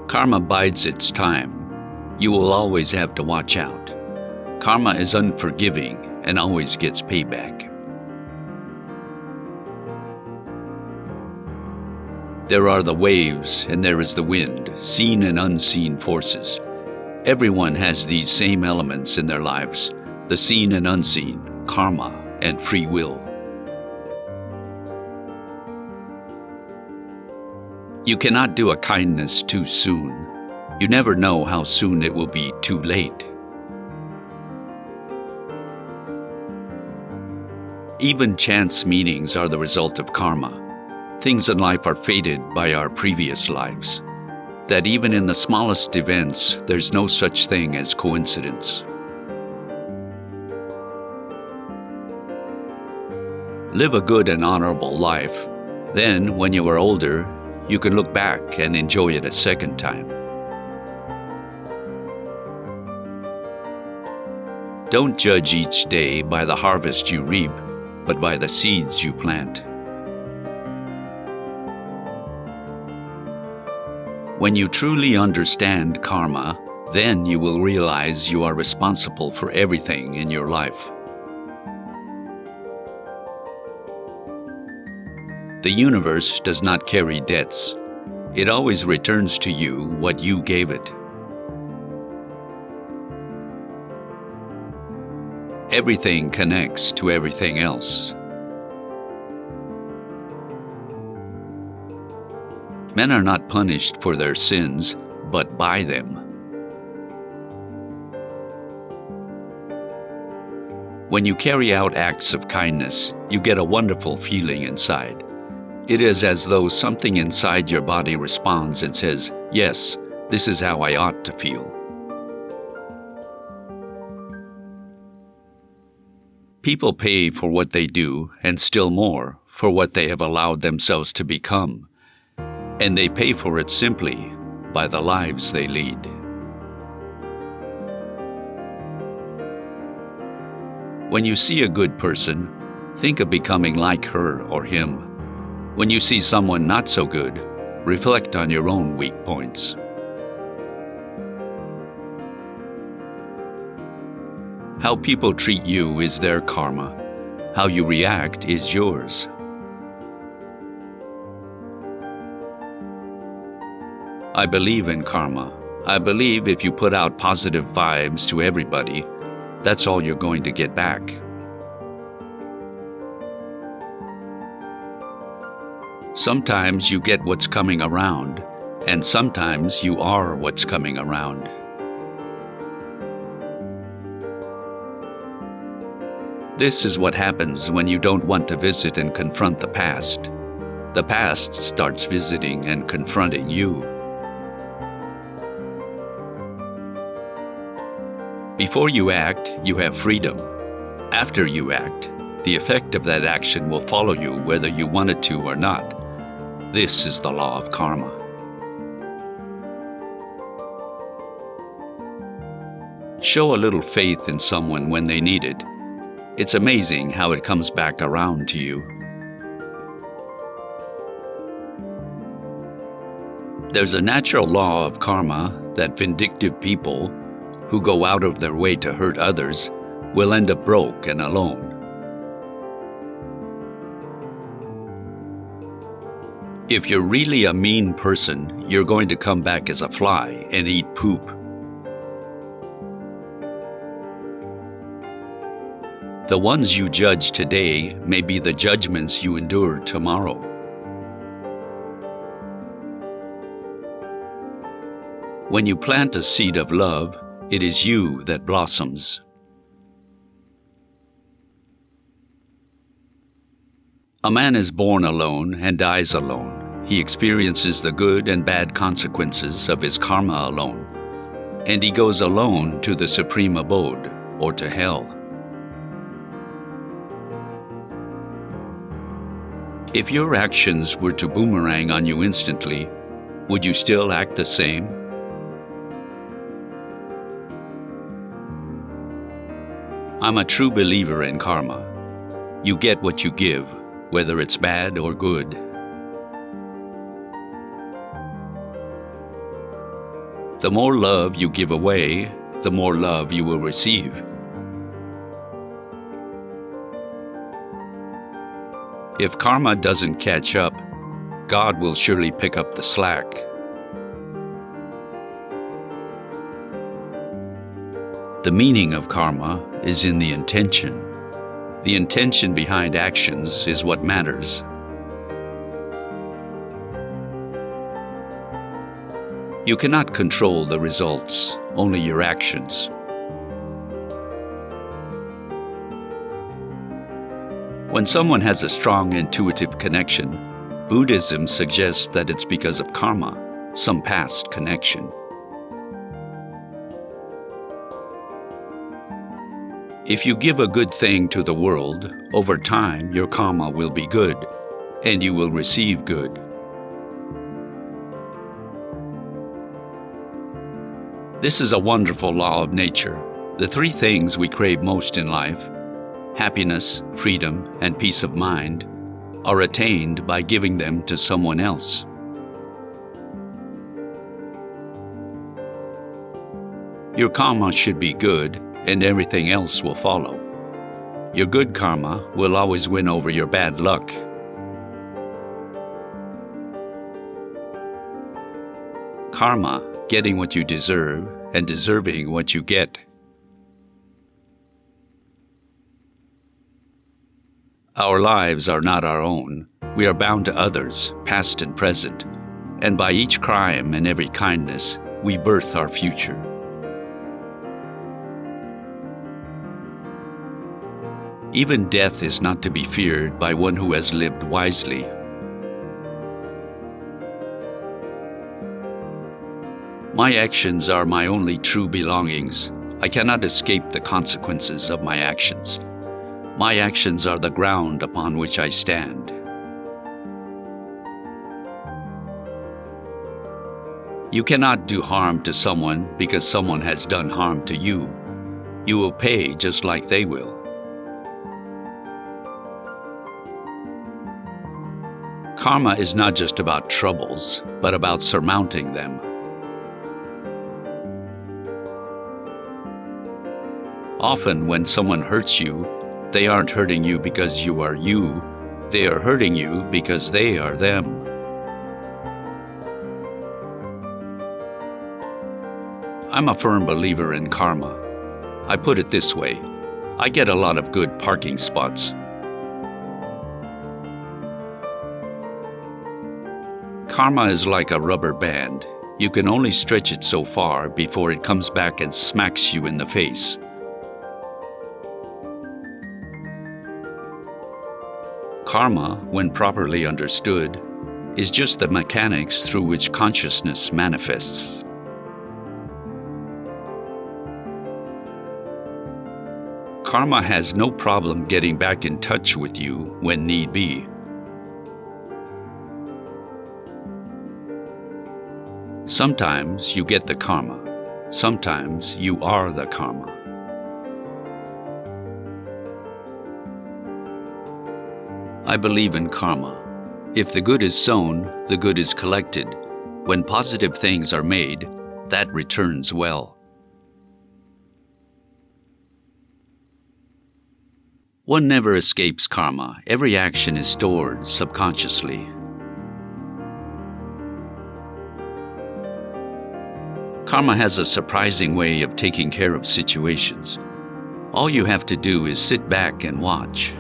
Karma bides its time. You will always have to watch out. Karma is unforgiving and always gets payback. There are the waves and there is the wind, seen and unseen forces. Everyone has these same elements in their lives, the seen and unseen, karma, and free will. You cannot do a kindness too soon. You never know how soon it will be too late. Even chance meetings are the result of karma. Things in life are fated by our previous lives. That even in the smallest events, there's no such thing as coincidence. Live a good and honorable life. Then, when you are older, you can look back and enjoy it a second time. Don't judge each day by the harvest you reap, but by the seeds you plant. When you truly understand karma, then you will realize you are responsible for everything in your life. The universe does not carry debts. It always returns to you what you gave it. Everything connects to everything else. Men are not punished for their sins, but by them. When you carry out acts of kindness, you get a wonderful feeling inside. It is as though something inside your body responds and says, "Yes, this is how I ought to feel." People pay for what they do, and still more, for what they have allowed themselves to become. And they pay for it simply by the lives they lead. When you see a good person, think of becoming like her or him. When you see someone not so good, reflect on your own weak points. How people treat you is their karma. How you react is yours. I believe in karma. I believe if you put out positive vibes to everybody, that's all you're going to get back. Sometimes you get what's coming around, and sometimes you are what's coming around. This is what happens when you don't want to visit and confront the past. The past starts visiting and confronting you. Before you act, you have freedom. After you act, the effect of that action will follow you whether you want it to or not. This is the law of karma. Show a little faith in someone when they need it. It's amazing how it comes back around to you. There's a natural law of karma that vindictive people who go out of their way to hurt others will end up broke and alone. If you're really a mean person, you're going to come back as a fly and eat poop. The ones you judge today may be the judgments you endure tomorrow. When you plant a seed of love, it is you that blossoms. A man is born alone and dies alone. He experiences the good and bad consequences of his karma alone. And he goes alone to the supreme abode, or to hell. If your actions were to boomerang on you instantly, would you still act the same? I'm a true believer in karma. You get what you give, whether it's bad or good. The more love you give away, the more love you will receive. If karma doesn't catch up, God will surely pick up the slack. The meaning of karma is in the intention. The intention behind actions is what matters. You cannot control the results, only your actions. When someone has a strong intuitive connection, Buddhism suggests that it's because of karma, some past connection. If you give a good thing to the world, over time your karma will be good, and you will receive good. This is a wonderful law of nature. The three things we crave most in life, happiness, freedom, and peace of mind, are attained by giving them to someone else. Your karma should be good, and everything else will follow. Your good karma will always win over your bad luck. Karma, getting what you deserve, and deserving what you get. Our lives are not our own. We are bound to others, past and present, and by each crime and every kindness, we birth our future. Even death is not to be feared by one who has lived wisely. My actions are my only true belongings. I cannot escape the consequences of my actions. My actions are the ground upon which I stand. You cannot do harm to someone because someone has done harm to you. You will pay just like they will. Karma is not just about troubles, but about surmounting them. Often when someone hurts you, they aren't hurting you because you are you. They are hurting you because they are them. I'm a firm believer in karma. I put it this way: I get a lot of good parking spots. Karma is like a rubber band. You can only stretch it so far before it comes back and smacks you in the face. Karma, when properly understood, is just the mechanics through which consciousness manifests. Karma has no problem getting back in touch with you when need be. Sometimes you get the karma. Sometimes you are the karma. I believe in karma. If the good is sown, the good is collected. When positive things are made, that returns well. One never escapes karma. Every action is stored subconsciously. Karma has a surprising way of taking care of situations. All you have to do is sit back and watch.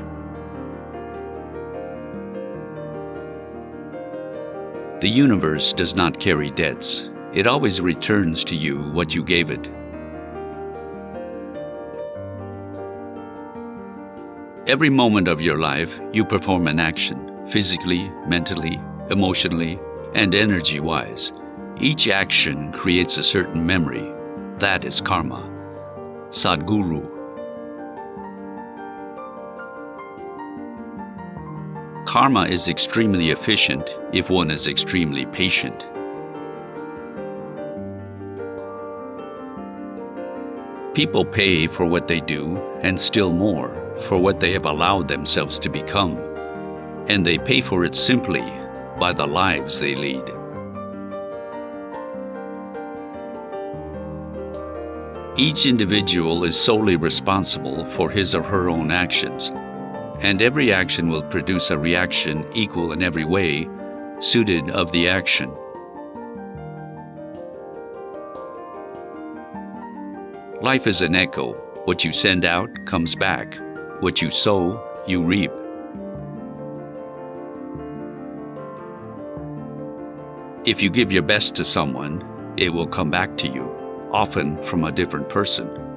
The universe does not carry debts. It always returns to you what you gave it. Every moment of your life, you perform an action, physically, mentally, emotionally, and energy-wise. Each action creates a certain memory. That is karma. Sadhguru. Karma is extremely efficient if one is extremely patient. People pay for what they do, and still more for what they have allowed themselves to become. And they pay for it simply by the lives they lead. Each individual is solely responsible for his or her own actions, and every action will produce a reaction equal in every way, suited of the action. Life is an echo. What you send out comes back. What you sow, you reap. If you give your best to someone, it will come back to you, often from a different person.